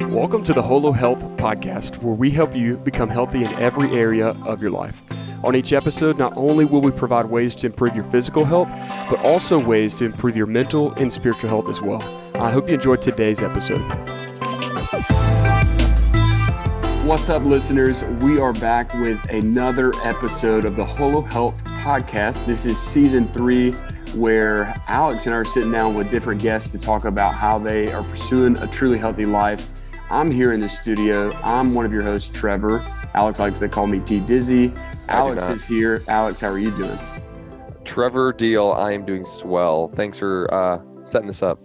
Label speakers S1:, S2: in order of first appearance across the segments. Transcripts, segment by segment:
S1: Welcome to the Holo Health Podcast, where we help you become healthy in every area of your life. On each episode, not only will we provide ways to improve your physical health, but also ways to improve your mental and spiritual health as well. I hope you enjoyed today's episode. What's up, listeners? We are back with another episode of the Holo Health Podcast. This is season 3, where Alex and I are sitting down with different guests to talk about how they are pursuing a truly healthy life. I'm here in the studio. I'm one of your hosts, Trevor. Alex likes to call me T Dizzy. Alex is here. Alex, how are you doing?
S2: Trevor Deal, I am doing swell. Thanks for setting this up.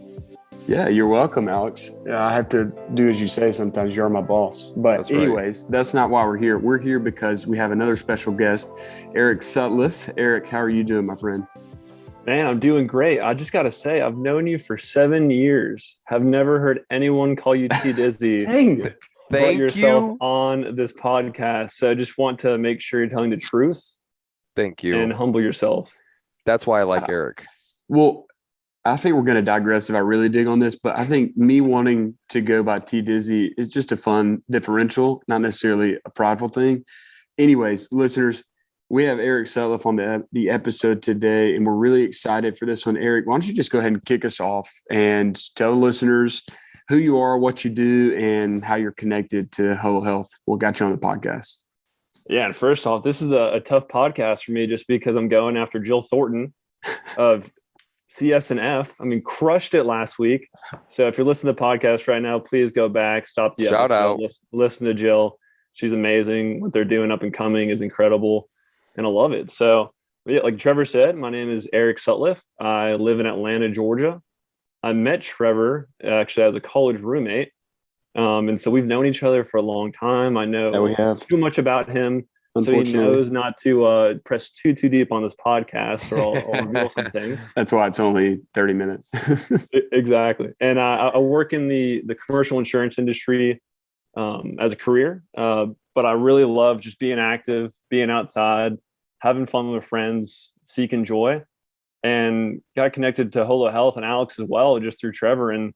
S1: Yeah, you're welcome, Alex. I have to do as you say sometimes. You're my boss. But anyways, that's not why we're here. We're here because we have another special guest, Eric Sutliff. Eric, how are you doing, my friend?
S3: Man, I'm doing great. I just got to say, I've known you for 7 years. Have never heard anyone call you T Dizzy.
S1: Dang it.
S2: Thank
S3: yourself
S2: you.
S3: On this podcast. So I just want to make sure you're telling the truth.
S2: Thank you.
S3: And humble yourself.
S2: That's why I like Eric.
S1: Well, I think we're going to digress if I really dig on this, but I think me wanting to go by T Dizzy is just a fun differential, not necessarily a prideful thing. Anyways, listeners, we have Eric Sutliff on the episode today, and we're really excited for this one. Eric, why don't you just go ahead and kick us off and tell the listeners who you are, what you do, and how you're connected to Holo Health. What got you on the podcast?
S3: Yeah, and first off, this is a tough podcast for me just because I'm going after Jill Thornton of CS&F. I mean, crushed it last week. So if you're listening to the podcast right now, please go back, stop the
S2: Shout
S3: episode,
S2: out.
S3: Listen to Jill. She's amazing. What they're doing up and coming is incredible. And I love it. So, yeah, like Trevor said, my name is Eric Sutliff. I live in Atlanta, Georgia. I met Trevor actually as a college roommate. And so we've known each other for a long time. I know too much about him. So he knows not to press too deep on this podcast, or I'll reveal some things.
S1: That's why it's only 30 minutes.
S3: Exactly. And I work in the commercial insurance industry as a career. But I really love just being active, being outside, having fun with friends, seeking joy, and got connected to Holo Health and Alex as well, just through Trevor. And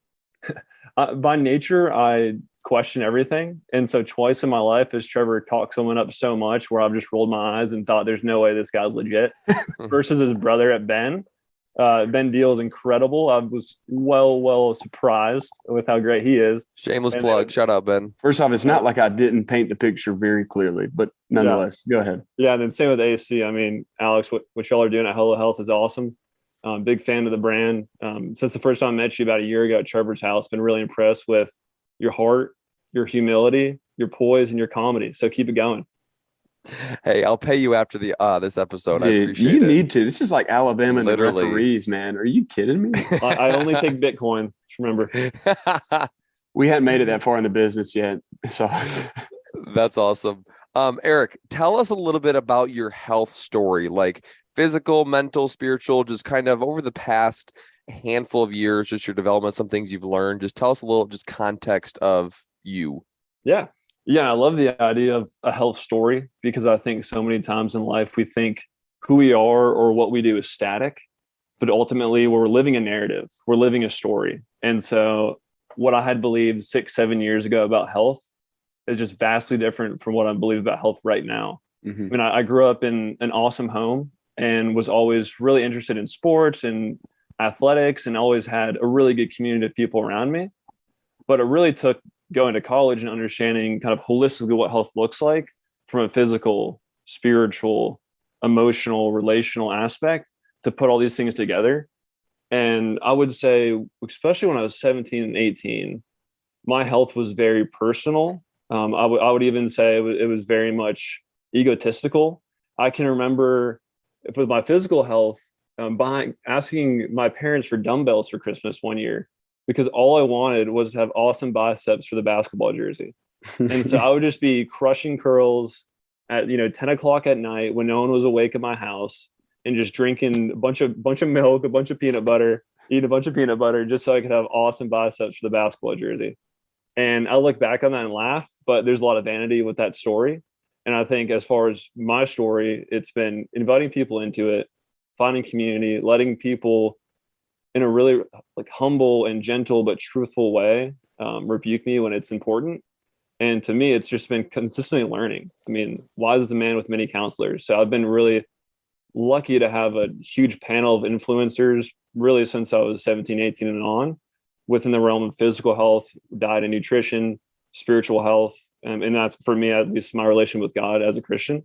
S3: by nature, I question everything. And so twice in my life has Trevor talked someone up so much where I've just rolled my eyes and thought there's no way this guy's legit. Versus his brother at Ben. Ben Deal is incredible. I was well surprised with how great he is.
S2: Shameless plug. Shout out, Ben.
S1: First off, it's not like I didn't paint the picture very clearly, but nonetheless, Go ahead.
S3: Yeah, and then same with AC. I mean, Alex, what y'all are doing at Holo Health is awesome. Big fan of the brand. Since the first time I met you about a year ago at Trevor's house, been really impressed with your heart, your humility, your poise, and your comedy. So keep it going.
S2: Hey, I'll pay you after the this episode.
S1: Dude,
S2: I appreciate it.
S1: You need to. This is like Alabama and the
S2: Literally.
S1: referees, man. Are you kidding me?
S3: I only take Bitcoin. Just remember.
S1: We hadn't made it that far in the business yet. So
S2: That's awesome. Eric, tell us a little bit about your health story, like physical, mental, spiritual, just kind of over the past handful of years, just your development, some things you've learned. Just tell us a little just context of you.
S3: Yeah, I love the idea of a health story because I think so many times in life we think who we are or what we do is static, but ultimately we're living a narrative, we're living a story. And so what I had believed 6-7 years ago about health is just vastly different from what I believe about health right now.
S1: Mm-hmm.
S3: I mean, I grew up in an awesome home and was always really interested in sports and athletics and always had a really good community of people around me. But it really took going to college and understanding kind of holistically what health looks like from a physical, spiritual, emotional, relational aspect to put all these things together. And I would say, especially when I was 17 and 18, my health was very personal. I would even say it was very much egotistical. I can remember with my physical health, asking my parents for dumbbells for Christmas one year, because all I wanted was to have awesome biceps for the basketball jersey. And so I would just be crushing curls at 10 o'clock at night when no one was awake at my house and just drinking a bunch of milk, a bunch of peanut butter, eating a bunch of peanut butter just so I could have awesome biceps for the basketball jersey. And I look back on that and laugh, but there's a lot of vanity with that story. And I think as far as my story, it's been inviting people into it, finding community, letting people in a really like humble and gentle but truthful way rebuke me when it's important. And to me, it's just been consistently learning. I mean, wise is the man with many counselors. So I've been really lucky to have a huge panel of influencers really since I was 17, 18 and on within the realm of physical health, diet and nutrition, spiritual health. And that's for me, at least my relation with God as a Christian,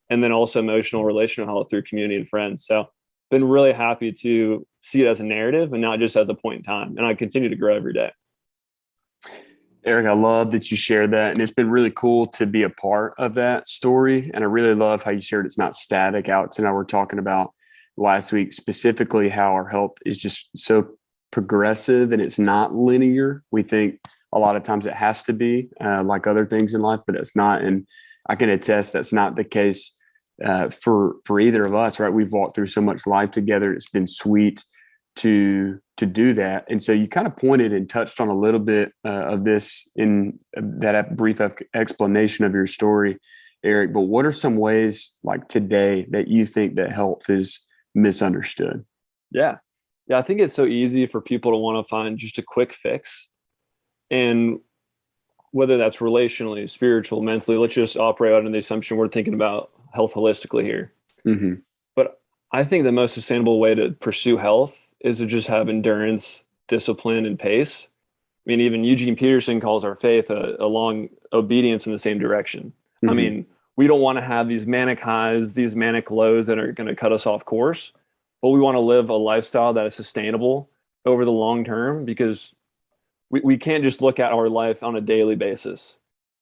S3: and then also emotional relational health through community and friends. So been really happy to see it as a narrative and not just as a point in time. And I continue to grow every day.
S1: Eric, I love that you shared that. And it's been really cool to be a part of that story. And I really love how you shared it's not static. Alex and I were talking about last week, specifically how our health is just so progressive and it's not linear. We think a lot of times it has to be like other things in life, but it's not. And I can attest that's not the case for either of us, right? We've walked through so much life together. It's been sweet to do that. And so you kind of pointed and touched on a little bit of this in that brief explanation of your story, Eric. But what are some ways like today that you think that health is misunderstood?
S3: Yeah. I think it's so easy for people to want to find just a quick fix. And whether that's relationally, spiritual, mentally, let's just operate under the assumption we're thinking about health holistically here.
S1: Mm-hmm.
S3: But I think the most sustainable way to pursue health is to just have endurance, discipline, and pace. I mean, even Eugene Peterson calls our faith a long obedience in the same direction.
S1: Mm-hmm.
S3: I mean, we don't want to have these manic highs, these manic lows that are going to cut us off course, but we want to live a lifestyle that is sustainable over the long term, because we can't just look at our life on a daily basis.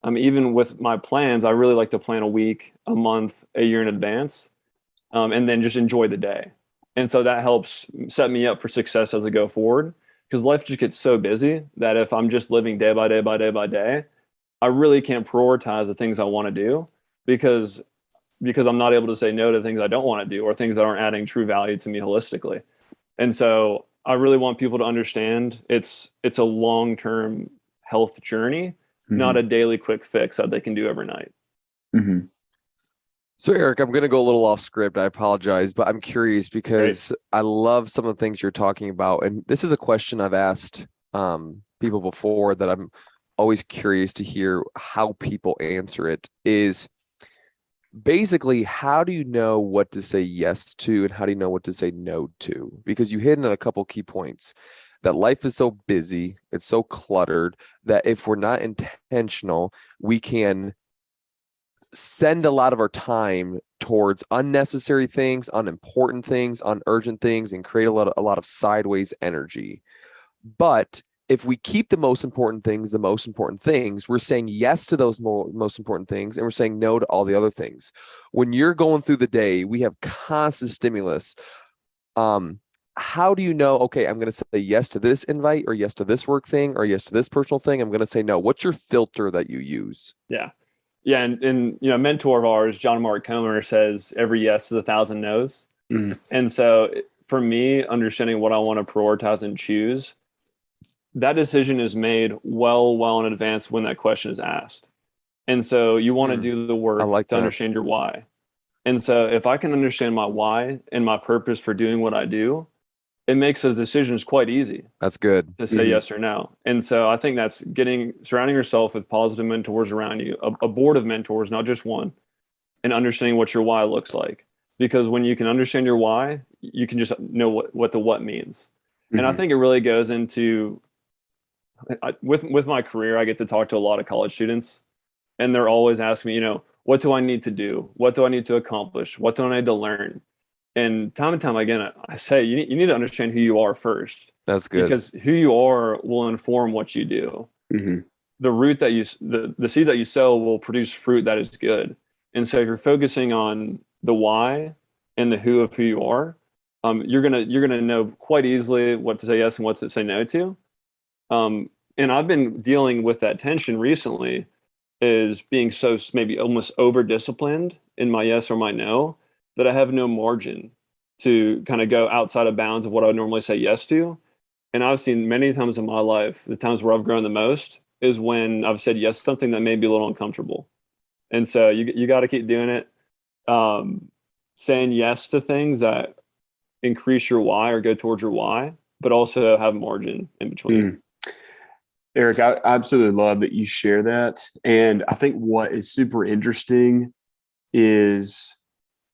S3: Even with my plans, I really like to plan a week, a month, a year in advance, and then just enjoy the day. And so that helps set me up for success as I go forward, because life just gets so busy that if I'm just living day by day by day by day, I really can't prioritize the things I want to do because I'm not able to say no to things I don't want to do or things that aren't adding true value to me holistically. And so I really want people to understand it's a long-term health journey,
S1: Mm-hmm.
S3: not a daily quick fix that they can do overnight.
S1: Mm-hmm.
S2: So Eric, I'm going to go a little off script. I apologize, but I'm curious because I love some of the things you're talking about. And this is a question I've asked people before that I'm always curious to hear how people answer it, is basically, how do you know what to say yes to and how do you know what to say no to? Because you hit on a couple key points that life is so busy, it's so cluttered that if we're not intentional, we can send a lot of our time towards unnecessary things, unimportant things, unurgent things, and create a lot of sideways energy. But if we keep the most important things, we're saying yes to those most important things, and we're saying no to all the other things. When you're going through the day, we have constant stimulus. How do you know, okay, I'm going to say yes to this invite or yes to this work thing or yes to this personal thing? I'm going to say no. What's your filter that you use?
S3: Yeah. And a mentor of ours, John Mark Comer, says every yes is 1,000 no's.
S1: Mm-hmm.
S3: And so for me, understanding what I want to prioritize and choose, that decision is made well in advance when that question is asked. And so you want to do the work to understand your why. And so if I can understand my why and my purpose for doing what I do, it makes those decisions quite easy.
S2: That's good.
S3: To say yes or no. And so I think that's surrounding yourself with positive mentors around you, a board of mentors, not just one, and understanding what your why looks like. Because when you can understand your why, you can just know what the what means. Mm-hmm. And I think it really goes into, with my career, I get to talk to a lot of college students, and they're always asking me, what do I need to do? What do I need to accomplish? What do I need to learn? And time again, I say you need to understand who you are first.
S2: That's good.
S3: Because who you are will inform what you do.
S1: Mm-hmm.
S3: The root that the seeds that you sow will produce fruit that is good. And so if you're focusing on the why and the who of who you are, you're gonna know quite easily what to say yes and what to say no to. And I've been dealing with that tension recently, is being so maybe almost over disciplined in my yes or my no, that I have no margin to kind of go outside of bounds of what I would normally say yes to. And I've seen many times in my life, the times where I've grown the most is when I've said yes to something that may be a little uncomfortable. And so you got to keep doing it. Saying yes to things that increase your why or go towards your why, but also have margin in between.
S1: Eric, I absolutely love that you share that. And I think what is super interesting is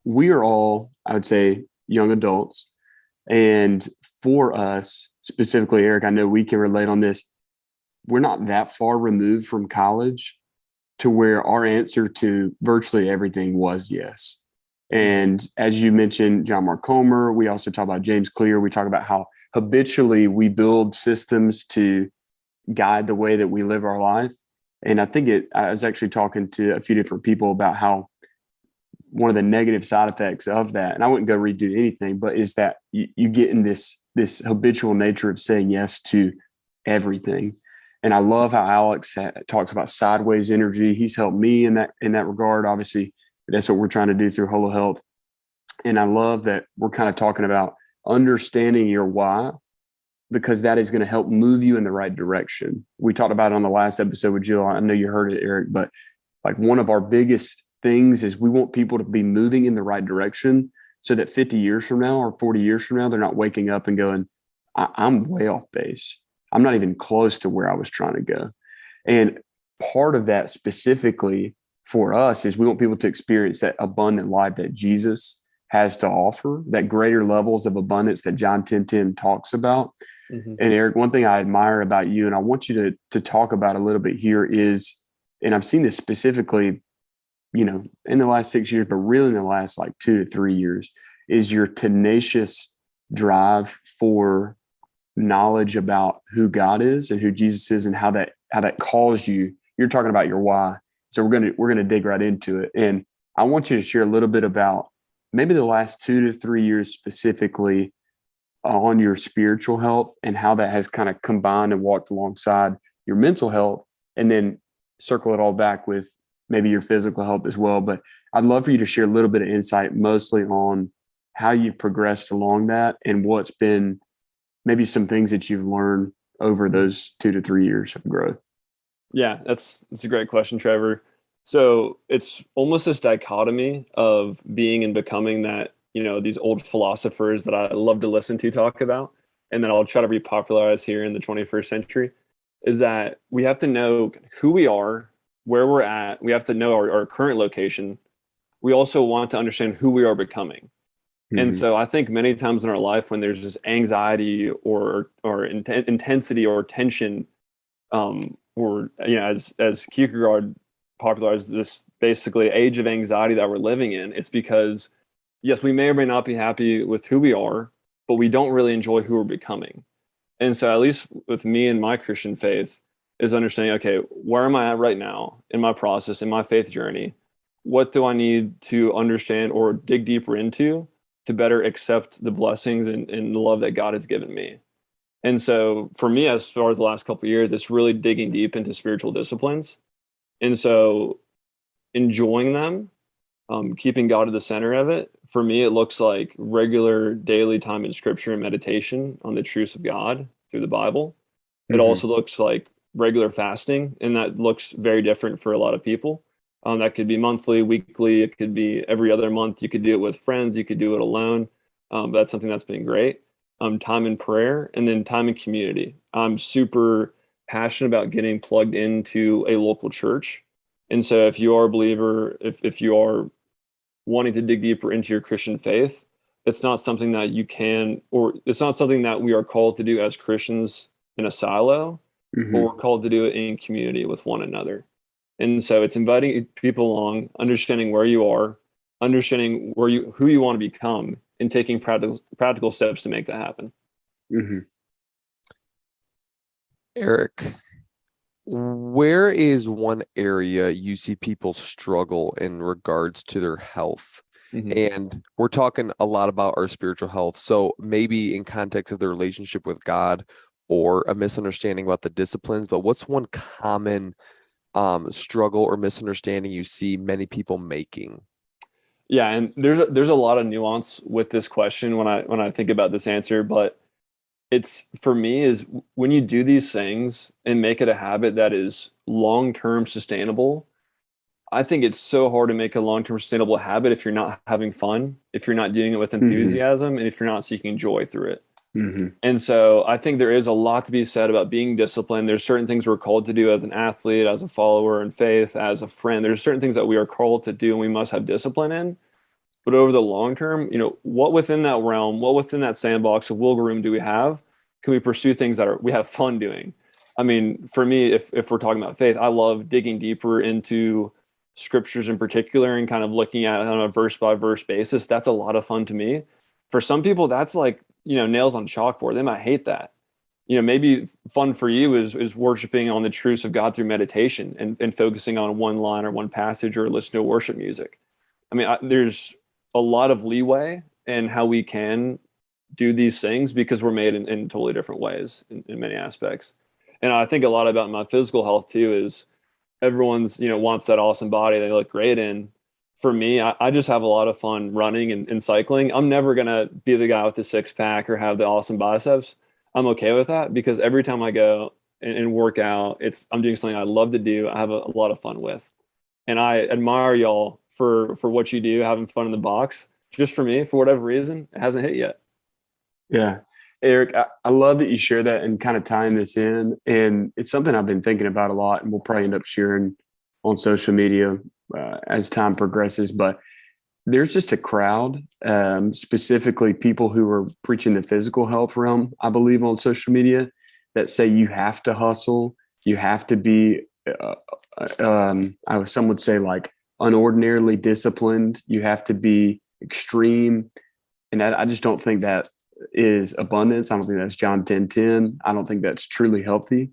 S1: we are all, I would say, young adults. And for us, specifically, Eric, I know we can relate on this. We're not that far removed from college to where our answer to virtually everything was yes. And as you mentioned, John Mark Comer, we also talk about James Clear. We talk about how habitually we build systems to guide the way that we live our life. And I was actually talking to a few different people about how one of the negative side effects of that, and I wouldn't go redo anything, but is that you get in this habitual nature of saying yes to everything. And I love how Alex talks about sideways energy. He's helped me in that regard. Obviously, that's what we're trying to do through Holo Health. And I love that we're kind of talking about understanding your why, because that is going to help move you in the right direction. We talked about it on the last episode with Jill. I know you heard it, Eric, but like one of our biggest things is we want people to be moving in the right direction so that 50 years from now or 40 years from now, they're not waking up and going, I'm way off base. I'm not even close to where I was trying to go. And part of that specifically for us is we want people to experience that abundant life that Jesus has to offer, that greater levels of abundance that John 10:10 talks about. Mm-hmm. And Eric, one thing I admire about you, and I want you to talk about a little bit here is, and I've seen this specifically, in the last 6 years, but really in the last like 2 to 3 years, is your tenacious drive for knowledge about who God is and who Jesus is and how that calls you. You're talking about your why. So we're gonna dig right into it. And I want you to share a little bit about maybe the last 2 to 3 years specifically on your spiritual health and how that has kind of combined and walked alongside your mental health, and then circle it all back with maybe your physical health as well. But I'd love for you to share a little bit of insight, mostly on how you've progressed along that and what's been maybe some things that you've learned over those 2 to 3 years of growth.
S3: Yeah, that's a great question, Trevor. So it's almost this dichotomy of being and becoming that, these old philosophers that I love to listen to talk about, and then I'll try to repopularize here in the 21st century, is that we have to know who we are, where we're at. We have to know our current location. We also want to understand who we are becoming. Mm-hmm. And so I think many times in our life when there's just anxiety or intensity or tension, or as Kierkegaard popularized this basically age of anxiety that we're living in, it's because yes, we may or may not be happy with who we are, but we don't really enjoy who we're becoming. And so at least with me and my Christian faith is understanding, okay, where am I at right now in my process, in my faith journey? What do I need to understand or dig deeper into to better accept the blessings and the love that God has given me? And so for me, as far as the last couple of years, it's really digging deep into spiritual disciplines. And so enjoying them, keeping God at the center of it. For me, it looks like regular daily time in scripture and meditation on the truths of God through the Bible. Mm-hmm. It also looks like regular fasting, and that looks very different for a lot of people. That could be monthly, weekly, it could be every other month. You could do it with friends, you could do it alone. That's something that's been great. Time in prayer, and then time in community. I'm super passionate about getting plugged into a local church. And so if you are a believer, if you are wanting to dig deeper into your Christian faith, it's not something that you can, or it's not something that we are called to do as Christians in a silo, mm-hmm. but we're called to do it in community with one another. And so it's inviting people along, understanding where you are, understanding who you want to become, and taking practical steps to make that happen.
S1: Mm-hmm.
S2: Eric, where is one area you see people struggle in regards to their health? Mm-hmm. And we're talking a lot about our spiritual health. So maybe in context of their relationship with God or a misunderstanding about the disciplines, but what's one common struggle or misunderstanding you see many people making?
S3: Yeah, and there's a lot of nuance with this question when I think about this answer, but it's, for me, is when you do these things and make it a habit that is long-term sustainable. I think it's so hard to make a long-term sustainable habit if you're not having fun, if you're not doing it with enthusiasm, mm-hmm. and if you're not seeking joy through it.
S1: Mhm.
S3: And so I think there is a lot to be said about being disciplined. There's certain things we're called to do as an athlete, as a follower in faith, as a friend. There's certain things that we are called to do and we must have discipline in. But over the long term, what within that realm, what within that sandbox of wiggle room do we have? Can we pursue things that we have fun doing? I mean, for me, if we're talking about faith, I love digging deeper into scriptures in particular and kind of looking at it on a verse by verse basis. That's a lot of fun to me. For some people, that's like, nails on chalkboard. They might hate that. Maybe fun for you is worshiping on the truths of God through meditation and focusing on one line or one passage or listening to worship music. I mean, there's a lot of leeway in how we can do these things because we're made in totally different ways in many aspects. And I think a lot about my physical health too is everyone's, wants that awesome body they look great in. For me, I just have a lot of fun running and cycling. I'm never going to be the guy with the six pack or have the awesome biceps. I'm okay with that because every time I go and work out, I'm doing something I love to do. I have a lot of fun with. And I admire y'all for what you do, having fun in the box. Just for me, for whatever reason, it hasn't hit yet.
S1: Yeah. Eric, I love that you share that and kind of tying this in. And it's something I've been thinking about a lot, and we'll probably end up sharing on social media as time progresses. But there's just a crowd, specifically people who are preaching the physical health realm, I believe, on social media that say you have to hustle, you have to be, some would say like unordinarily disciplined, you have to be extreme. And I just don't think that is abundance. I don't think that's John 10:10. I don't think that's truly healthy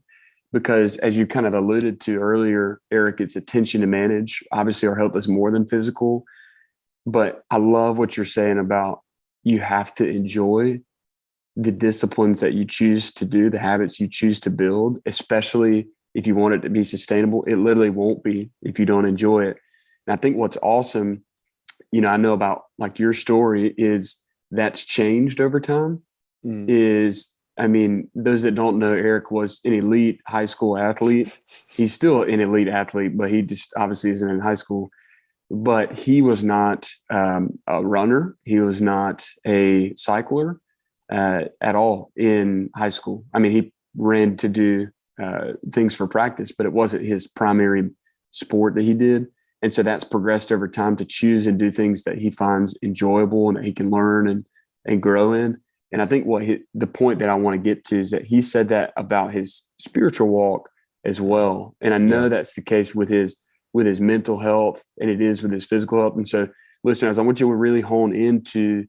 S1: because as you kind of alluded to earlier, Eric, it's attention to manage. Obviously, our health is more than physical, but I love what you're saying about you have to enjoy the disciplines that you choose to do, the habits you choose to build, especially if you want it to be sustainable. It literally won't be if you don't enjoy it. And I think what's awesome, I know about like your story is that's changed over time. Those that don't know, Eric was an elite high school athlete. He's still an elite athlete, but he just obviously isn't in high school. But he was not a runner. He was not a cycler at all in high school. I mean, he ran to do things for practice, but it wasn't his primary sport that he did. And so that's progressed over time to choose and do things that he finds enjoyable and that he can learn and grow in. And I think the point that I want to get to is that he said that about his spiritual walk as well. And I know that's the case with his mental health, and it is with his physical health. And so, listeners, I want you to really hone into,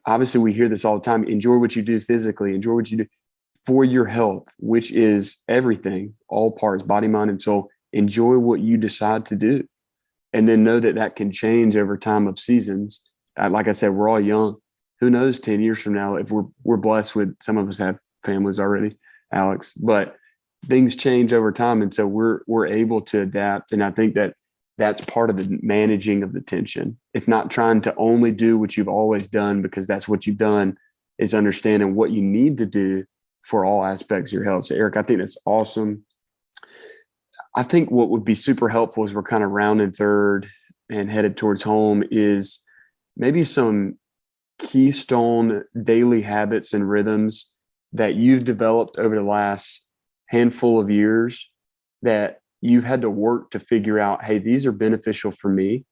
S1: obviously we hear this all the time, enjoy what you do physically, enjoy what you do for your health, which is everything, all parts, body, mind, and soul. Enjoy what you decide to do. And then know that that can change over time of seasons. Like I said, we're all young. Who knows 10 years from now, if we're blessed with, some of us have families already, Alex, but things change over time. And so we're able to adapt. And I think that that's part of the managing of the tension. It's not trying to only do what you've always done because that's what you've done. Is understanding what you need to do for all aspects of your health. So Eric, I think that's awesome. I think what would be super helpful as we're kind of rounding third and headed towards home is maybe some keystone daily habits and rhythms that you've developed over the last handful of years that you've had to work to figure out, hey, these are beneficial for me.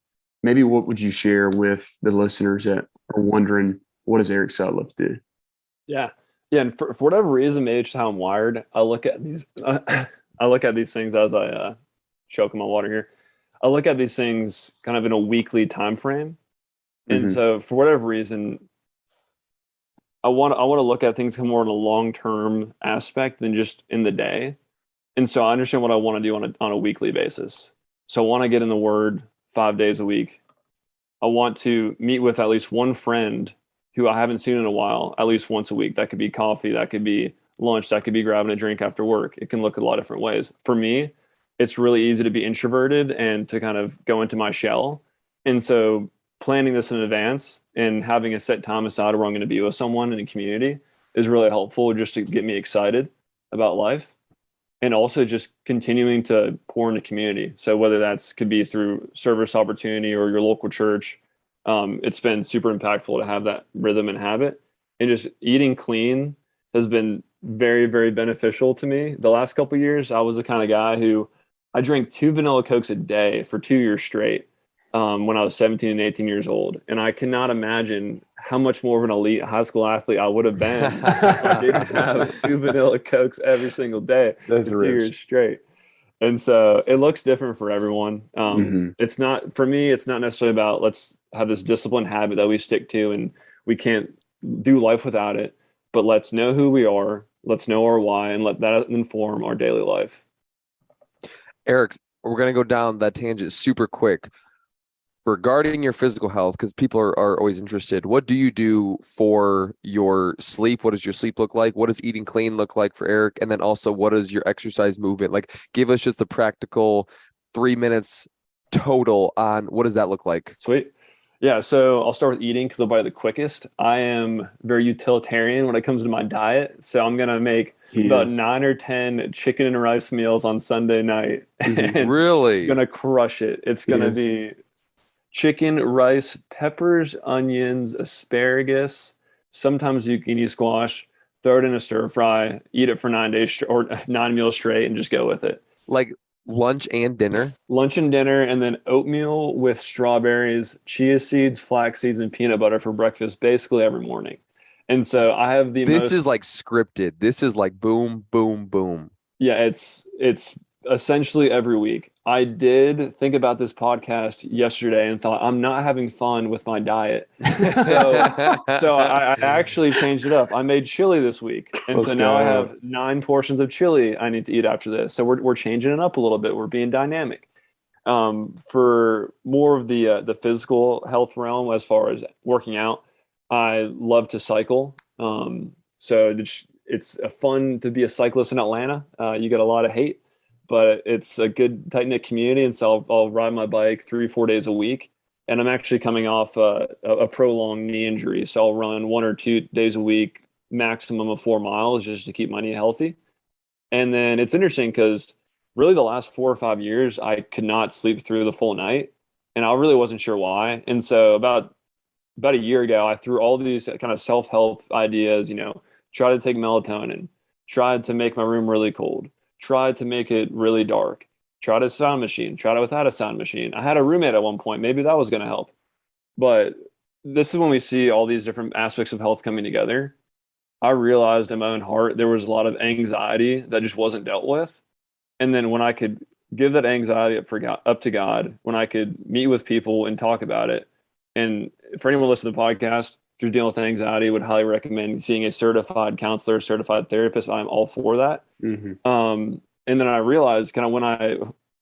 S1: Maybe what would you share with the listeners that are wondering, what does Eric Sutliff do?
S3: Yeah. Yeah. And for whatever reason, maybe it's how I'm wired. I look at these, I look at these things as I choke on my water here. I look at these things kind of in a weekly time frame. And so for whatever reason, I want to look at things more in a long-term aspect than just in the day. And so I understand what I want to do on a weekly basis. So I want to get in the Word 5 days a week. I want to meet with at least one friend who I haven't seen in a while, at least once a week. That could be coffee, that could be lunch, that could be grabbing a drink after work. It can look a lot of different ways. For me, it's really easy to be introverted and to kind of go into my shell. And so planning this in advance and having a set time aside where I'm going to be with someone in a community is really helpful just to get me excited about life. And also just continuing to pour into community. So whether that's could be through service opportunity or your local church, it's been super impactful to have that rhythm and habit. and just eating clean has been very, very beneficial to me. The last couple of years, I was the kind of guy who I drank 2 vanilla Cokes a day for 2 years straight when I was 17 and 18 years old. And I cannot imagine how much more of an elite high school athlete I would have been if I didn't have 2 vanilla Cokes every single day
S1: That's
S3: for 2
S1: rich.
S3: years straight. And so it looks different for everyone.
S1: Mhm.
S3: It's not, for me, it's not necessarily about let's have this disciplined habit that we stick to and we can't do life without it, but let's know who we are, let's know our why, and let that inform our daily life.
S2: Eric, we're going to go down that tangent super quick. Regarding your physical health, because people are always interested, what do you do for your sleep? What does your sleep look like? What does eating clean look like for Eric? And then also, what is your exercise movement? Like, give us just the practical 3 minutes total on what does that look like?
S3: Sweet. Yeah, so I'll start with eating because I'll buy the quickest. I am very utilitarian when it comes to my diet. So I'm going to make about 9 or 10 chicken and rice meals on Sunday night. And
S2: Really?
S3: going to crush it. It's going to be chicken, rice, peppers, onions, asparagus. Sometimes zucchini squash. Throw it in a stir fry. Eat it for 9 days or 9 meals straight, and just go with it.
S2: Like lunch and dinner?
S3: Lunch and dinner, and then oatmeal with strawberries, chia seeds, flax seeds, and peanut butter for breakfast, basically every morning. And so I have
S2: This is like scripted. This is like boom, boom, boom.
S3: Yeah, it's essentially every week. I did think about this podcast yesterday and thought I'm not having fun with my diet. So I actually changed it up. I made chili this week. And so now I have 9 portions of chili I need to eat after this. So we're changing it up a little bit. We're being dynamic. For more of the physical health realm, as far as working out, I love to cycle. So it's fun to be a cyclist in Atlanta. You get a lot of hate, but it's a good tight knit community. And so I'll ride my bike 3-4 days a week. And I'm actually coming off a prolonged knee injury. So I'll run 1 or 2 days a week, maximum of 4 miles, just to keep my knee healthy. And then it's interesting because really the last 4 or 5 years, I could not sleep through the full night. And I really wasn't sure why. And so about a year ago, I threw all these kind of self-help ideas, tried to take melatonin, tried to make my room really cold, tried to make it really dark, tried a sound machine, tried it without a sound machine. I had a roommate at one point. Maybe that was going to help. But this is when we see all these different aspects of health coming together. I realized in my own heart there was a lot of anxiety that just wasn't dealt with. And then when I could give that anxiety up to God, when I could meet with people and talk about it, and for anyone listening to the podcast, if you're dealing with anxiety, I would highly recommend seeing a certified counselor, certified therapist. I'm all for that. And then I realized kind of when I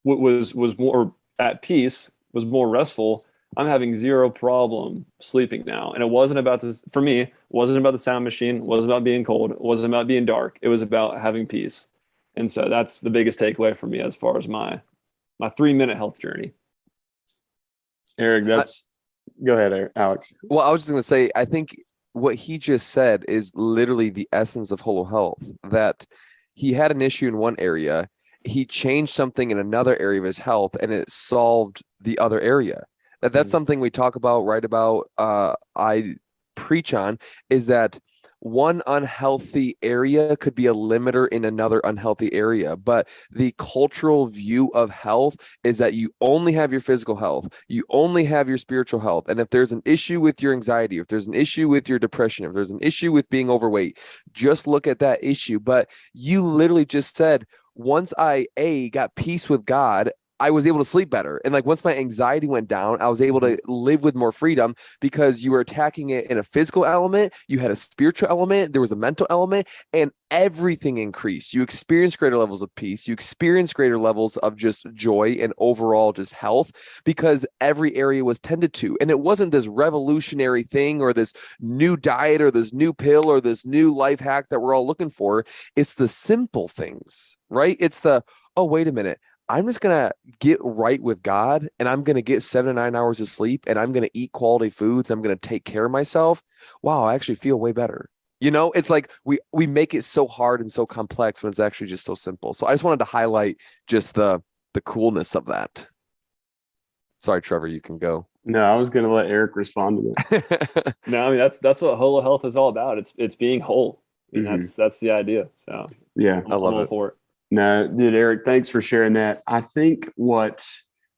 S3: was more at peace, was more restful, I'm having zero problem sleeping now. And it wasn't about this, for me, it wasn't about the sound machine, it wasn't about being cold, it wasn't about being dark. It was about having peace. And so that's the biggest takeaway for me as far as my 3-minute health journey.
S1: Eric, go ahead, Alex.
S2: Well, I was just going to say, I think what he just said is literally the essence of whole health, that he had an issue in one area, he changed something in another area of his health, and it solved the other area. That's something we talk about, write about, I preach on, is that one unhealthy area could be a limiter in another unhealthy area. But the cultural view of health is that you only have your physical health, you only have your spiritual health. And if there's an issue with your anxiety, if there's an issue with your depression, if there's an issue with being overweight, just look at that issue. But you literally just said, once I got peace with God, I was able to sleep better. And like once my anxiety went down, I was able to live with more freedom because you were attacking it in a physical element. You had a spiritual element. There was a mental element, and everything increased. You experienced greater levels of peace. You experienced greater levels of just joy and overall just health because every area was tended to. And it wasn't this revolutionary thing or this new diet or this new pill or this new life hack that we're all looking for. It's the simple things, right? It's the, oh, wait a minute. I'm just going to get right with God, and I'm going to get 7 to 9 hours of sleep, and I'm going to eat quality foods. I'm going to take care of myself. Wow, I actually feel way better. It's like we make it so hard and so complex when it's actually just so simple. So I just wanted to highlight just the coolness of that. Sorry, Trevor, you can go.
S1: No, I was going to let Eric respond to that.
S3: No, I mean that's what Holo Health is all about. It's being whole. I mean,
S1: Mhm.
S3: that's the idea. So
S1: Yeah.
S2: I love
S3: I'm all
S2: it.
S3: for it.
S1: No, dude, Eric, thanks for sharing that. I think what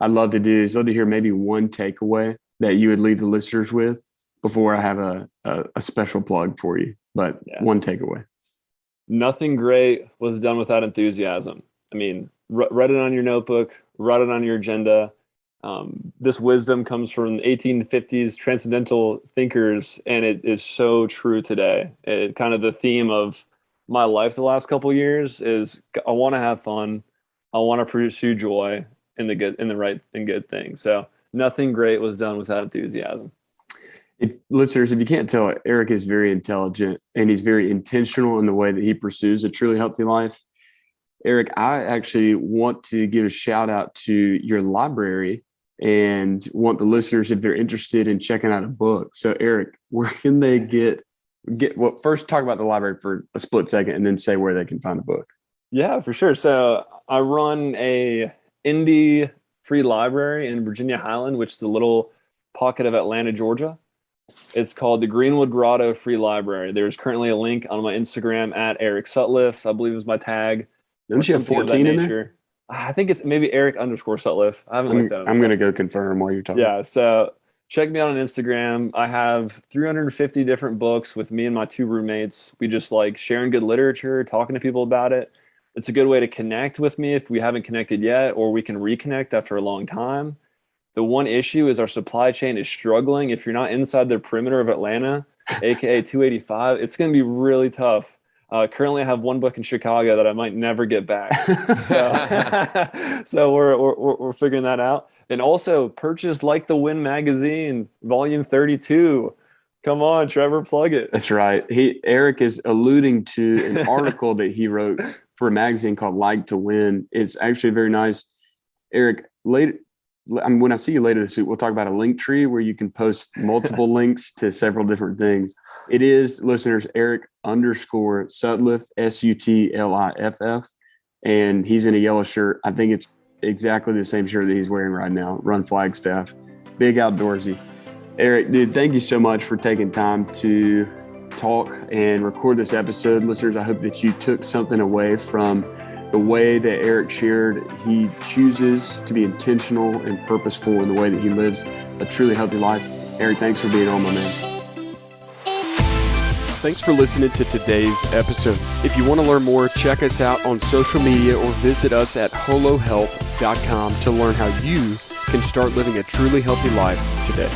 S1: I'd love to do is love to hear maybe one takeaway that you would leave the listeners with before I have a special plug for you. But
S3: Yeah.
S1: one takeaway.
S3: Nothing great was done without enthusiasm. I mean, write it on your notebook, write it on your agenda. This wisdom comes from 1850s transcendental thinkers, and it is so true today. It kind of the theme of my life the last couple of years is I want to have fun, I want to pursue joy in the right and good things. So nothing great was done without enthusiasm.
S1: Listeners, if you can't tell, Eric is very intelligent and he's very intentional in the way that he pursues a truly healthy life. Eric, I actually want to give a shout out to your library and want the listeners, if they're interested in checking out a book. So, Eric, where can they get well, first talk about the library for a split second and then say where they can find the book.
S3: Yeah, for sure. So I run a indie free library in Virginia Highland, which is a little pocket of Atlanta, Georgia. It's called the Greenwood Grotto Free Library. There's currently a link on my Instagram at Eric Sutliff, I believe is my tag.
S1: Don't you have 14 in there?
S3: I think it's maybe Eric_Sutliff. I haven't looked at it.
S1: I'm going to go confirm while you're talking.
S3: Yeah, so check me out on Instagram. I have 350 different books with me and my 2 roommates. We just like sharing good literature, talking to people about it. It's a good way to connect with me if we haven't connected yet, or we can reconnect after a long time. The one issue is our supply chain is struggling. If you're not inside the perimeter of Atlanta, aka 285, it's going to be really tough. Currently, I have 1 book in Chicago that I might never get back. So we're figuring that out. And also purchase Like the Wind magazine, volume 32. Come on, Trevor, plug it.
S1: That's right. Eric is alluding to an article that he wrote for a magazine called Like to Win. It's actually very nice. Eric, when I see you later this week, we'll talk about a link tree where you can post multiple links to several different things. It is, listeners, Eric_Sutliff, Sutliff. And he's in a yellow shirt. I think it's exactly the same shirt that he's wearing right now. Run Flagstaff. Big outdoorsy. Eric, dude, thank you so much for taking time to talk and record this episode. Listeners, I hope that you took something away from the way that Eric shared. He chooses to be intentional and purposeful in the way that he lives a truly healthy life. Eric, thanks for being on, my man. Thanks for listening to today's episode. If you want to learn more, check us out on social media or visit us at holohealth.com to learn how you can start living a truly healthy life today.